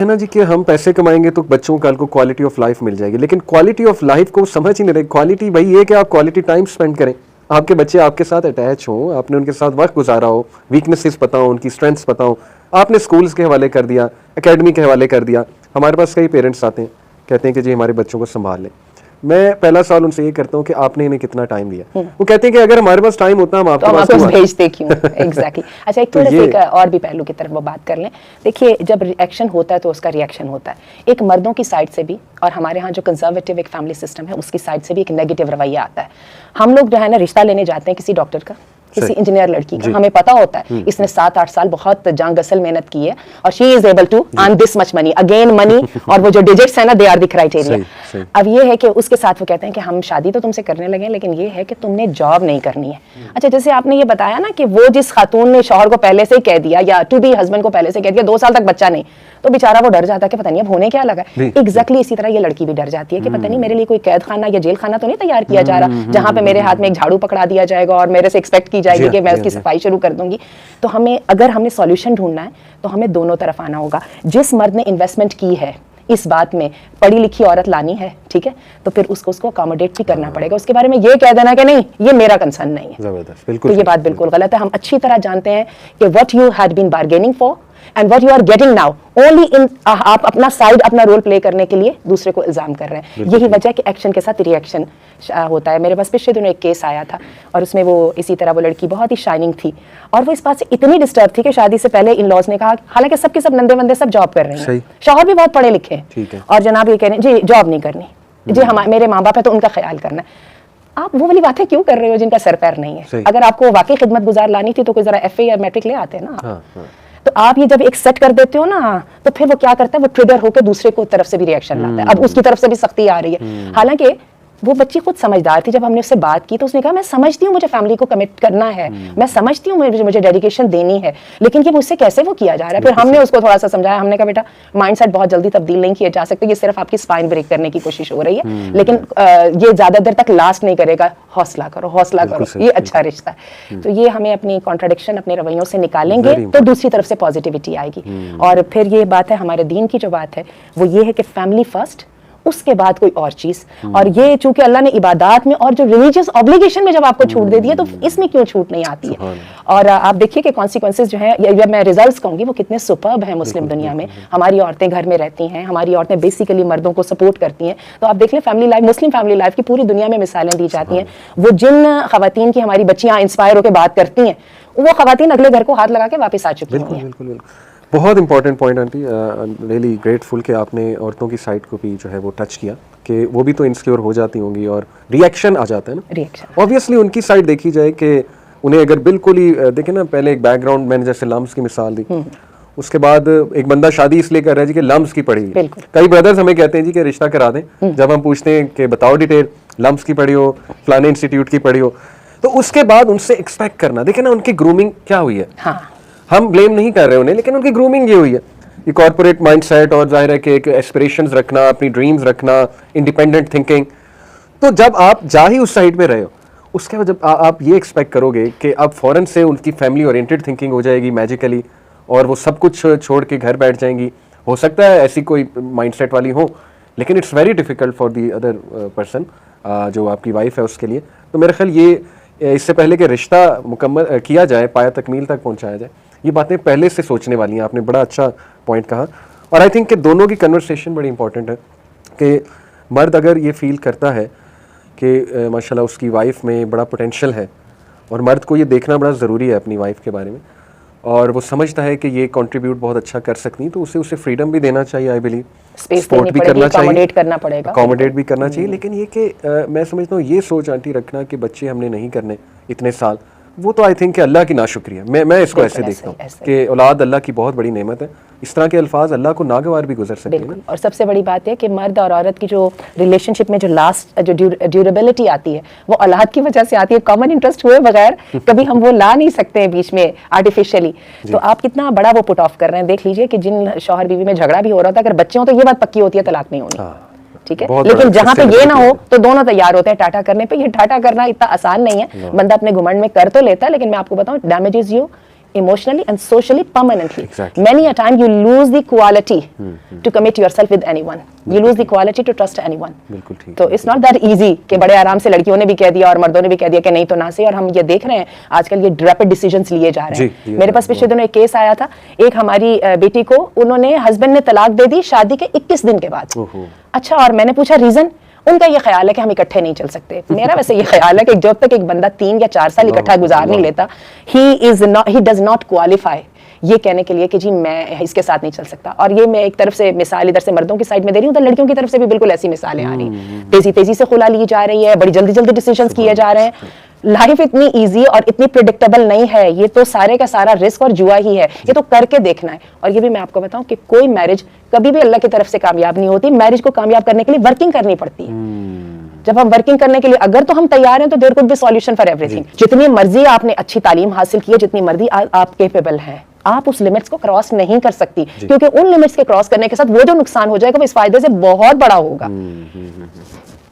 है ना जी कि हम पैसे कमाएंगे तो बच्चों को कल को क्वालिटी ऑफ लाइफ मिल जाएगी, लेकिन क्वालिटी ऑफ लाइफ को समझ ही नहीं रहे। क्वालिटी भाई ये कि आप क्वालिटी टाइम स्पेंड करें, आपके बच्चे आपके साथ अटैच हो, आपने उनके साथ वक्त गुजारा हो, वीकनेसेस पता हो, उनकी स्ट्रेंथ्स पता हो। आपने स्कूल्स के हवाले कर दिया, एकेडमी के हवाले कर दिया। हमारे पास कई पेरेंट्स आते हैं, कहते हैं कि जी हमारे बच्चों को संभाल लें। मैं पहला सवाल उनसे ये करता हूँ कि आपने इन्हें कितना टाइम दिया। वो कहते हैं कि अगर हमारे पास टाइम होता हम तो हम आपके आपको पास भेजते क्यों। एग्जैक्टली। अच्छा, एक थोड़ा सा एक और भी पहलू की तरफ वो बात कर लें। देखिए, जब रिएक्शन होता है तो उसका रिएक्शन होता है, एक मर्दों की साइड से भी और हमारे यहाँ जो कंजर्वेटिव एक फैमिली सिस्टम है उसकी साइड से भी एक नेगेटिव रवैया आता है। हम लोग जो है ना रिश्ता लेने जाते हैं किसी डॉक्टर का, किसी इंजीनियर लड़की का, हमें पता होता है इसने 7-8 साल बहुत जान गसल मेहनत की है और she is able to earn this much money, again money और वो जो डिजिट्स है ना दे आर द क्राइटेरिया। अब ये है कि उसके साथ वो कहते हैं कि हम शादी तो तुमसे करने लगे लेकिन ये है कि तुमने जॉब नहीं करनी है। अच्छा, जैसे आपने ये बताया ना कि वो जिस खातून ने शौहर को पहले से ही कह दिया या टू बी हस्बैंड को पहले से कह दिया 2 साल तक बच्चा नहीं, तो बेचारा वो डर जाता है कि पता नहीं अब होने क्या लगा। एग्जैक्टली इसी तरह ये लड़की भी डर जाती है कि पता नहीं मेरे लिए कोई कैद खाना या जेल खाना तो नहीं तैयार किया जा रहा जहां पे मेरे हाथ में एक झाड़ू पकड़ा दिया जाएगा और मेरे से एक्सपेक्ट की जाएगी कि मैं उसकी सफाई शुरू कर दूंगी। तो हमें अगर हमने सॉल्यूशन ढूंढना है तो हमें दोनों तरफ आना होगा। जिस मर्द ने इन्वेस्टमेंट की है इस बात में, पढ़ी लिखी औरत लानी है, ठीक है, तो फिर उसको अकोमोडेट भी करना पड़ेगा। उसके बारे में ये कह देना कि नहीं ये मेरा कंसर्न नहीं है, जबरदस्त, बिल्कुल तो ये बात बिल्कुल गलत है। हम अच्छी तरह जानते हैं कि what you had been bargaining for and what you are getting now only in, आप अपना साइड अपना रोल प्ले करने के लिए दूसरे को इल्जाम कर रहे हैं। यही वजह है कि एक्शन के साथ रिएक्शन होता है। मेरे पास पिछले दिनों एक केस आया था और उसमें वो इसी तरह वो लड़की बहुत ही शाइनिंग थी और वो इस बात से इतनी डिस्टर्ब थी कि शादी से पहले इन लॉज ने कहा, हालांकि सबके सब नंदे वंदे सब जॉब कर रहे हैं, शौहर भी बहुत पढ़े लिखे हैं और जनाब ये कह रहे हैं जी जॉब नहीं करनी, जी मेरे माँ बाप है तो उनका ख्याल करना है। आप वो वाली बातें क्यों कर रहे हो जिनका सर पैर नहीं है? अगर आपको वाकई खिदमत गुजार लानी थी तो कोई जरा FA या मैट्रिक ले आते ना। तो आप ये जब एक सेट कर देते हो ना तो फिर वो क्या करता है, वो ट्रिगर होकर दूसरे को तरफ से भी रिएक्शन लाता है। अब उसकी तरफ से भी सख्ती आ रही है। हालांकि वो बच्ची खुद समझदार थी। जब हमने उससे बात की तो उसने कहा मैं समझती हूँ मुझे फैमिली को कमिट करना है, मैं समझती हूँ मुझे डेडिकेशन देनी है, लेकिन ये मुझसे कैसे वो किया जा रहा है। फिर हमने उसको थोड़ा सा समझाया, हमने कहा बेटा माइंडसेट बहुत जल्दी तब्दील नहीं किए जा सकते, ये सिर्फ आपकी स्पाइन ब्रेक करने की कोशिश हो रही है, लेकिन ये ज्यादा देर तक लास्ट नहीं करेगा। हौसला करो, ये अच्छा रिश्ता है। तो ये हमें अपनी कॉन्ट्राडिक्शन अपने रवैयों से निकालेंगे तो दूसरी तरफ से पॉजिटिविटी आएगी। और फिर ये बात है हमारे दीन की जो बात है वो ये है कि फैमिली फर्स्ट, उसके बाद कोई और चीज। और ये चूंकि अल्लाह ने इबादत में और जो रिलीजियस ऑब्लिगेशन में जब आपको छूट दे दी है तो इसमें क्यों छूट नहीं आती है। और आप देखिए कि कॉन्सिक्वेंसेस जो है या मैं रिजल्ट्स कहूंगी वो कितने सुपर्ब हैं मुस्लिम दुनिया में। हमारी औरतें घर में रहती हैं, हमारी औरतें बेसिकली मर्दों को सपोर्ट करती हैं। तो आप देख लें family life, Muslim family life की पूरी दुनिया में मिसालें दी जाती हैं। वो जिन खवातीन की हमारी बच्चियां इंस्पायर होकर बात करती हैं वो खवातीन अगले घर को हाथ लगा के वापस आ चुकी हैं। बहुत important point aunty, really grateful कि आपने औरतों की साइड को भी जो है वो टच किया कि वो भी तो इनसिक्योर हो जाती होंगी और रिएक्शन आ जाता है ना। रिएक्शन ऑब्वियसली उनकी साइड देखी जाए कि उन्हें अगर बिल्कुल ही देखें ना, पहले एक बैकग्राउंड मैंने जैसे लम्स की मिसाल दी, उसके बाद एक बंदा शादी इसलिए कर रहा है जी कि लम्स की पड़ी है। कई ब्रदर्स हमें कहते हैं जी कि रिश्ता करा दें, जब हम पूछते हैं कि बताओ डिटेल, लम्स की पड़ी हो, फलाने इंस्टीट्यूट की पड़ी हो, तो उसके बाद उनसे एक्सपेक्ट करना, देखे ना उनकी ग्रूमिंग क्या हुई है। हम ब्लेम नहीं कर रहे उन्हें, लेकिन उनकी ग्रूमिंग ये हुई है, ये कॉर्पोरेट माइंडसेट और जाहिर है कि एक एस्पिरेशंस रखना, अपनी ड्रीम्स रखना, इंडिपेंडेंट थिंकिंग। तो जब आप जा ही उस साइड पे रहे हो, उसके बाद जब आप ये एक्सपेक्ट करोगे कि अब फौरन से उनकी फैमिली ओरिएंटेड थिंकिंग हो जाएगी मैजिकली और वो सब कुछ छोड़ के घर बैठ जाएंगी, हो सकता है ऐसी कोई माइंडसेट वाली हो, लेकिन it's very difficult for the other person जो आपकी वाइफ है उसके लिए। तो मेरा ख्याल ये इससे पहले कि रिश्ता मुकम्मल किया जाए, पाया तकमील तक पहुंचाया जाए, ये बातें पहले से सोचने वाली हैं। आपने बड़ा अच्छा पॉइंट कहा और आई थिंक कि दोनों की कन्वर्सेशन बड़ी इंपॉर्टेंट है कि मर्द अगर ये फील करता है कि माशाल्लाह उसकी वाइफ में बड़ा पोटेंशियल है और मर्द को ये देखना बड़ा ज़रूरी है अपनी वाइफ के बारे में, और वो समझता है कि ये कंट्रीब्यूट बहुत अच्छा कर सकती हैं, तो उसे फ्रीडम भी देना चाहिए, आई बिलीव सपोर्ट भी करना चाहिए, अकोमोडेट भी करना चाहिए। लेकिन ये कि मैं समझता हूँ ये सोच आंटी रखना कि बच्चे हमने नहीं करने इतने साल, वो तो आई थिंक कि अल्लाह की नाशुक्रिया। मैं इसको ऐसे देखता हूँ कि औलाद अल्लाह की बहुत बड़ी नेमत है। इस तरह के अल्फाज अल्लाह को नागवार भी गुजर सकते हैं। और सबसे बड़ी बात है कि मर्द और औरत की जो रिलेशनशिप में जो लास्ट जो ड्यूरेबिलिटी आती है वो औलाद की वजह से आती है। कॉमन इंटरेस्ट हुए बगैर कभी हम वो ला नहीं सकते हैं बीच में आर्टिफिशियली। तो आप कितना बड़ा वो पुट ऑफ कर रहे हैं। देख लीजिए कि जिन शौहर बीवी में झगड़ा भी हो रहा था, अगर बच्चे हों तो ये बात पक्की होती है तलाक नहीं होनी, ठीक है। लेकिन जहां पे ये ना हो तो दोनों तैयार होते हैं टाटा करने पे। ये टाटा करना इतना आसान नहीं है, बंदा अपने घुमंड में कर तो लेता है, लेकिन मैं आपको बताऊं damages you emotionally and socially permanently. Exactly. Many a time you lose the quality to commit yourself with anyone. You lose the quality to trust anyone. बिल्कुल ठीक। तो it's not that easy कि बड़े आराम से लड़कियों ने भी कह दिया और मर्दों ने भी कह दिया कि नहीं तो ना सही, और हम ये देख रहे हैं आजकल ये रैपिड डिसीजंस लिए जा रहे हैं। मेरे पास पिछले दिनों एक केस आया था, एक हमारी बेटी को उन्होंने हस्बैंड ने तलाक दे दी शादी के 21 दिन के बाद। अच्छा, और मैंने पूछा रीजन, उनका ये ख्याल है कि हम इकट्ठे नहीं चल सकते। मेरा वैसे ये ख्याल है कि जब तक एक बंदा 3 या 4 साल इकट्ठा गुजार नहीं लेता, he does not qualify ये कहने के लिए कि जी मैं इसके साथ नहीं चल सकता। और ये मैं एक तरफ से मिसाल इधर से मर्दों की साइड में दे रही हूँ, तो लड़कियों की तरफ से भी बिल्कुल ऐसी मिसालें आ रही हैं। तेजी तेजी से खुला ली जा रही है, बड़ी जल्दी जल्दी डिसीजंस किए जा रहे हैं। लाइफ इतनी इजी और इतनी प्रिडिक्टेबल नहीं है, ये तो सारे का सारा रिस्क और जुआ ही है, ये तो करके देखना है। और ये भी मैं आपको बताऊं कि कोई मैरिज कभी भी अल्लाह की तरफ से कामयाब नहीं होती। मैरिज को कामयाब करने के लिए वर्किंग करनी पड़ती है। जब हम वर्किंग करने के लिए अगर तो हम तैयार हैं तो there could be solution for everything. जितनी मर्जी आपने अच्छी तालीम हासिल की है, जितनी मर्जी आप केपेबल हैं, आप उस लिमिट्स को क्रॉस नहीं कर सकती, क्योंकि उन लिमिट्स के क्रॉस करने के साथ वो जो नुकसान हो जाएगा वो इस फायदे से बहुत बड़ा होगा।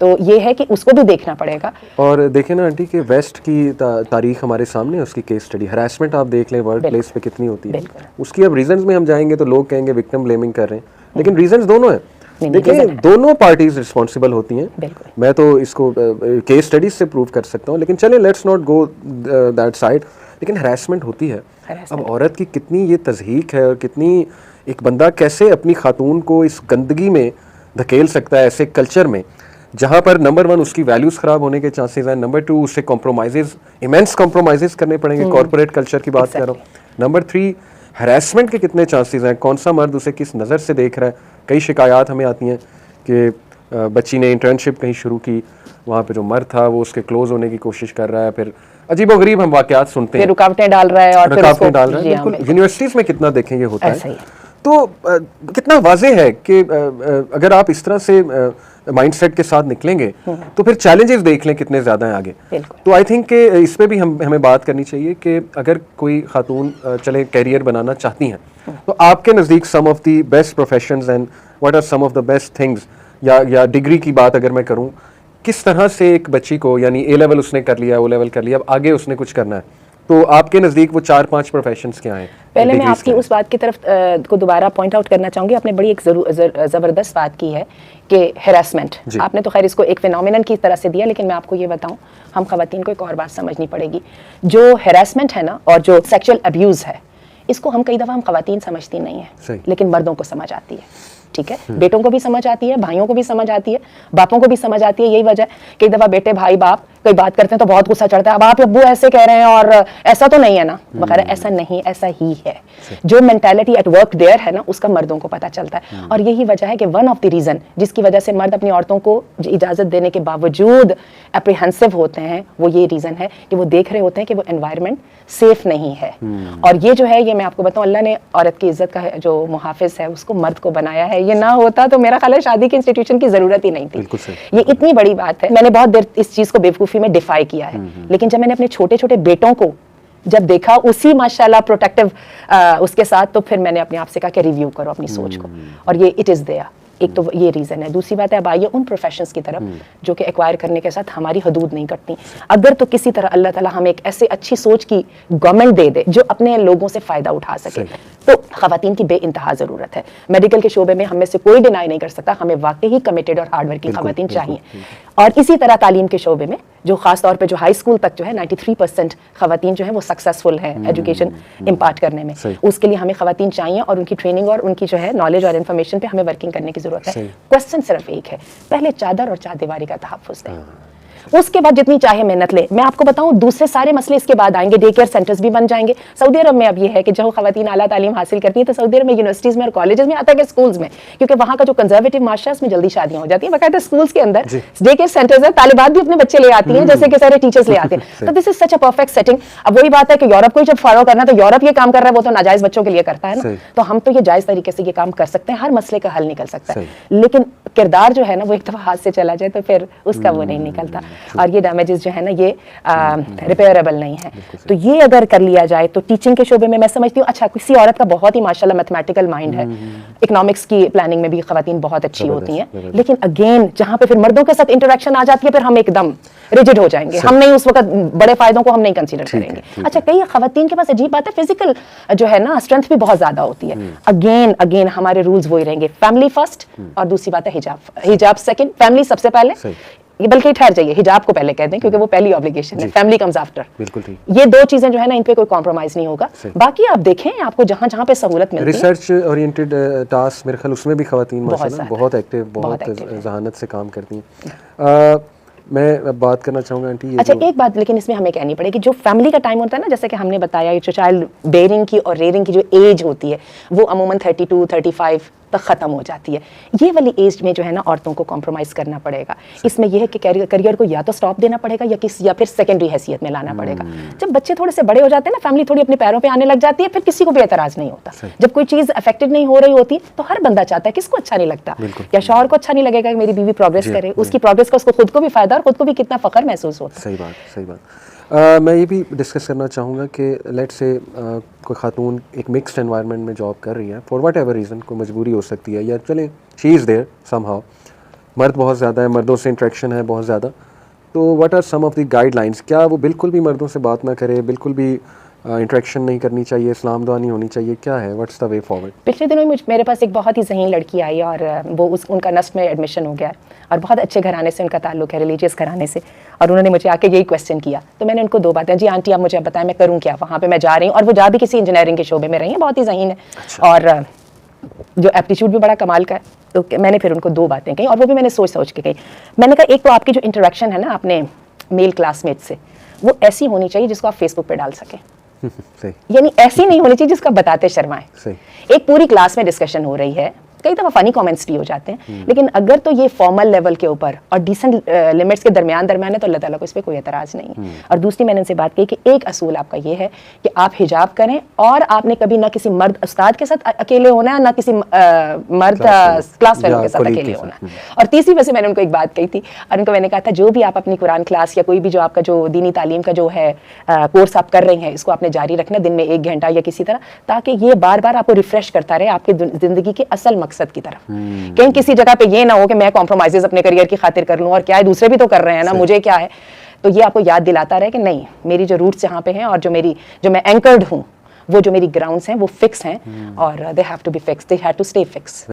तो ये है कि उसको भी देखना पड़ेगा। और देखें ना आंटी कि वेस्ट की तारीख हमारे सामने है, उसकी केस स्टडी, हरासमेंट आप देख लें वर्क प्लेस पे कितनी होती है। उसकी अब रीजंस में हम जाएंगे तो लोग कहेंगे विक्टिम ब्लेमिंग कर रहे हैं, लेकिन रीजंस दोनों हैं। देखिए दोनों पार्टीज रिस्पॉन्सिबल होती हैं। मैं तो इसको केस स्टडीज से प्रूव कर सकता हूँ, लेकिन चले let's not go that side. लेकिन हरासमेंट होती है। अब औरत की कितनी ये तज़हीक है और कितनी एक बंदा कैसे अपनी खातून को इस गंदगी में धकेल सकता है, ऐसे कल्चर में जहाँ पर नंबर 1 उसकी वैल्यूज़ ख़राब होने के चांसेस हैं, नंबर 2 उससे कॉम्प्रोमाइज़ इमेंस कॉम्प्रोमाइज़ करने पड़ेंगे, कॉर्पोरेट कल्चर की बात कर रहा हूँ, नंबर 3 हरासमेंट के कितने चांसेस हैं, कौन सा मर्द उसे किस नज़र से देख रहा है। कई शिकायत हमें आती हैं कि बच्ची ने इंटर्नशिप कहीं शुरू की, वहाँ पे जो मर्द था वो उसके क्लोज होने की कोशिश कर रहा है, फिर अजीबोगरीब हम वाकयात सुनते हैं, रुकावटें डाल रहा है और रुकावटें डाल रहा है। बिल्कुल यूनिवर्सिटीज़ में कितना देखें ये होता है। तो कितना वाज़ेह है कि अगर आप इस तरह से माइंडसेट के साथ निकलेंगे तो फिर चैलेंजेस देख लें कितने ज़्यादा हैं आगे। तो आई थिंक कि इस पे भी हमें बात करनी चाहिए कि अगर कोई खातून चले कैरियर बनाना चाहती हैं तो आपके नज़दीक some of the best professions and what are some of the best things, या डिग्री की बात अगर मैं करूँ, किस तरह से एक बच्ची को, यानी A लेवल उसने कर लिया, O लेवल कर लिया, अब आगे उसने कुछ करना है, तो आपके नज़दीक वो 4-5 प्रोफेशंस क्या हैं? पहले मैं आपकी उस बात की तरफ को दोबारा पॉइंट आउट करना चाहूँगी। आपने बड़ी एक ज़बरदस्त बात की है कि हैरेसमेंट, आपने तो खैर इसको एक फिनोमिनन की तरह से दिया, लेकिन मैं आपको ये बताऊँ, हम ख़वातीन को एक और बात समझनी पड़ेगी। जो हैरेसमेंट है ना और जो सेक्शुअल अब्यूज़ है, इसको हम कई दफ़ा हम ख़वातीन समझती नहीं है, लेकिन मर्दों को समझ आती है। ठीक है, बेटों को भी समझ आती है, भाइयों को भी समझ आती है, बापों को भी समझ आती है। यही वजह है कई दफ़ा बेटे भाई बाप कोई बात करते हैं तो बहुत गुस्सा चढ़ता है, अब आप अब्बू ऐसे कह रहे हैं और ऐसा तो नहीं है ना वगैरह। ऐसा नहीं, ऐसा ही है। जो मेंटालिटी एट वर्क देयर है ना, उसका मर्दों को पता चलता है। और यही वजह है कि वन ऑफ द रीज़न जिसकी वजह से मर्द अपनी औरतों को इजाज़त देने के बावजूद अप्रीहेंसिव होते हैं, वो ये रीज़न है कि वो देख रहे होते हैं कि वो एनवायरनमेंट सेफ नहीं है। और ये जो है, ये मैं आपको बताऊं, अल्लाह ने औरत की इज्जत का जो मुहाफिज है उसको मर्द को बनाया है। ये ना होता तो मेरा ख्याल है शादी के इंस्टीट्यूशन की जरूरत ही नहीं थी। ये इतनी बड़ी बात है। मैंने बहुत देर इस चीज को बेवकूफी में डिफाई किया है, लेकिन जब मैंने अपने छोटे छोटे बेटों को जब देखा उसी माशाल्लाह प्रोटेक्टिव उसके साथ, तो फिर मैंने अपने आप से कहा कि रिव्यू करो अपनी सोच को। और ये इट इज़ देयर। एक तो ये रीज़न है। दूसरी बात है, अब आइए उन प्रोफेशंस की तरफ जो कि एक्वायर करने के साथ हमारी हदूद नहीं कटती। अगर तो किसी तरह अल्लाह ताला हमें एक ऐसे अच्छी सोच की गवर्नमेंट दे दे जो अपने लोगों से फ़ायदा उठा सके, तो ख़वातीन की बेइंतहा ज़रूरत है। मेडिकल के शोबे में हमें से कोई डिनाई नहीं कर सकता, हमें वाकई ही कमिटेड और हार्ड वर्किंग ख़वातीन चाहिए। और इसी तरह तालीम के शोबे में जो ख़ास तौर पे जो हाई स्कूल तक जो है 93% ख़वातीन जो है वो सक्सेसफुल है एजुकेशन इम्पार्ट करने में। उसके लिए हमें ख़वातीन चाहिए और उनकी ट्रेनिंग और उनकी जो है नॉलेज और इन्फॉर्मेशन पे हमें वर्किंग करने की ज़रूरत है। क्वेश्चन सिर्फ एक है, पहले चादर और चारदीवारी का तहफ़्फ़ुज़ दें, उसके बाद जितनी चाहे मेहनत ले। मैं आपको बताऊं, दूसरे सारे मसले इसके बाद आएंगे। डे केयर सेंटर्स भी बन जाएंगे। सऊदी अरब में अब ये है कि जो ख़वातीन आला तालीम हासिल करती हैं तो सऊदी अरब में यूनिवर्सिटीज़ में और कॉलेजेस में, आता है कि स्कूल्स में, क्योंकि वहाँ का जो कंजर्वेटिव माशरा है उसमें जल्दी शादियाँ हो जाती हैं। बाकायदा स्कूल्स के अंदर डे केयर सेंटर्स है, तालिबात भी अपने बच्चे ले आती हैं जैसे कि सारे टीचर्स ले आते हैं। तो this is such a perfect setting. अब वही बात है कि यूरोप को जब फॉलो करना तो यूरोप ये काम कर रहा है, वो तो नाजायज़ बच्चों के लिए करता है ना। तो हम तो ये जायज़ तरीके से ये काम कर सकते हैं, हर मसले का हल निकल सकता है। लेकिन किरदार जो है ना वो एक दफ़ा हाथ से चला जाए तो फिर उसका वो नहीं निकलता। और ये डैमेजेस जो है ना ये रिपेयरेबल नहीं है। तो ये अगर कर लिया जाए तो टीचिंग के शोबे में मैं समझती हूँ, अच्छा किसी औरत का बहुत ही माशाल्लाह मैथमेटिकल माइंड है, इकोनॉमिक्स की प्लानिंग में भी खवातीन बहुत अच्छी होती हैं, लेकिन अगेन जहाँ पे फिर मर्दों के साथ इंटरेक्शन आ जाती है फिर हम एकदम रिजिड हो जाएंगे, हम नहीं उस वक्त बड़े फायदों को हम नहीं कंसीडर करेंगे। अच्छा कई खवातीन के पास अजीब बात है, फिजिकल जो है ना स्ट्रेंथ भी बहुत ज्यादा होती है। अगेन हमारे रूल्स वही रहेंगे, फैमिली फर्स्ट और दूसरी बात है हिजाब सेकंड, फैमिली सबसे पहले, ये बल्कि ठहर जाइए हिजाब को पहले कह दें क्योंकि वो पहली ऑब्लिगेशन है, फैमिली कम्स आफ्टर। बिल्कुल ठीक। ये दो चीजें जो है ना इन पे कोई कॉम्प्रोमाइज नहीं होगा। बाकी आप देखें आपको जहां जहां पे सहूलत मिलती है, रिसर्च ओरिएंटेड टास्क मेरे ख्याल उसमें भी खवातीन माशाल्लाह बहुत एक्टिव, बहुत जहानत से काम करती हैं। मैं अब बात करना चाहूँगा आंटी, अच्छा एक बात लेकिन इसमें हमें कहनी पड़ेगी, जो फैमिली का टाइम होता है ना, जैसे कि हमने बताया जो चाइल्ड बेयरिंग की और रेयरिंग की जो एज होती है वो अमूमन 32 35 तक ख़त्म हो जाती है। ये वाली एज में जो है ना औरतों को कॉम्प्रोमाइज़ करना पड़ेगा। इसमें यह है कि करियर को या तो स्टॉप देना पड़ेगा या फिर सेकेंडरी हैसियत में लाना पड़ेगा। जब बच्चे थोड़े से बड़े हो जाते हैं ना, फैमिली थोड़ी अपने पैरों पे आने लग जाती है, फिर किसी को भी एतराज़ नहीं होता। जब कोई चीज़ अफेक्टेड नहीं हो रही होती तो हर बंदा चाहता है, किसको अच्छा नहीं लगता, या शौहर को अच्छा नहीं लगेगा कि मेरी बीवी प्रोग्रेस करे, उसकी प्रोग्रेस का उसको खुद को भी फायदा और खुद को भी कितना फख्र महसूस होता है। सही बात, सही बात। मैं ये भी डिस्कस करना चाहूँगा कि लेट्स से कोई खातून एक मिक्स्ड एनवायरनमेंट में जॉब कर रही है, फॉर वट एवर रीज़न, कोई मजबूरी हो सकती है या चले शी इज़ देयर समहाउ, मर्द बहुत ज़्यादा है, मर्दों से इंट्रैक्शन है बहुत ज़्यादा, तो what are some of the guidelines? क्या वो बिल्कुल भी मर्दों से बात ना करे, बिल्कुल भी इंट्रैक्शन नहीं करनी चाहिए, इस्लाम दुआ नहीं होनी चाहिए, क्या है, व्हाट्स द वे फॉरवर्ड? पिछले दिनों में मेरे पास एक बहुत ही ज़हीन लड़की आई और वो उनका नस्ट में एडमिशन हो गया और बहुत अच्छे घराने से उनका ताल्लुक है, रिलीजियस घराने से, और उन्होंने मुझे आके यही क्वेश्चन किया। तो मैंने उनको दो बातें, जी आंटी आप मुझे बताएं मैं करूँ क्या, वहाँ पे मैं जा रही हूँ, और वो जा भी किसी इंजीनियरिंग के शोबे में रही हैं, बहुत ही ज़हीन है। अच्छा। और जो एप्टीट्यूड भी बड़ा कमाल का है। तो मैंने फिर उनको दो बातें कही और वो भी मैंने सोच के कही। मैंने कहा एक तो आपकी जो इंटरेक्शन है ना अपने मेल क्लासमेट से, वो ऐसी होनी चाहिए जिसको आप फेसबुक पे डाल सकें, यानी ऐसी नहीं होनी चाहिए जिसको बताते शर्माएं। एक पूरी क्लास में डिस्कशन हो रही है, कई दफ़ा फनी कमेंट्स भी हो जाते हैं, लेकिन अगर तो ये फॉर्मल लेवल के ऊपर और डिसेंट लिमिट्स के दरमियान है तो अल्लाह ताला को इस पर कोई एतराज़ नहीं है। और दूसरी मैंने उनसे बात की कि एक असूल आपका ये है कि आप हिजाब करें और आपने कभी ना किसी मर्द उस्ताद के साथ अकेले होना है, ना किसी मर्द क्लास फेलो के साथ अकेले होना है। और तीसरी वजह से मैंने उनको एक बात कही थी और उनको मैंने कहा था जो भी आप अपनी कुरान क्लास या कोई भी जो आपका जो दीनी तालीम का जो है कोर्स आप कर रही हैं, इसको आपने जारी रखना दिन में 1 घंटा या किसी तरह, ताकि ये बार बार आपको रिफ्रेश करता रहे आपकी ज़िंदगी के असल मकसद की तरफ। कहीं किसी जगह पे ये ना हो कि मैं कॉम्प्रोमाइजेस अपने करियर की खातिर कर लूं, और क्या है दूसरे भी तो कर रहे हैं ना, मुझे क्या है। तो ये आपको याद दिलाता रहे कि नहीं, मेरी जो रूट्स यहाँ पे हैं और जो मैं एंकर्ड हूँ, वो जो मेरी ग्राउंड्स हैं वो फिक्स हैं और they have to be fix, they have to stay fix.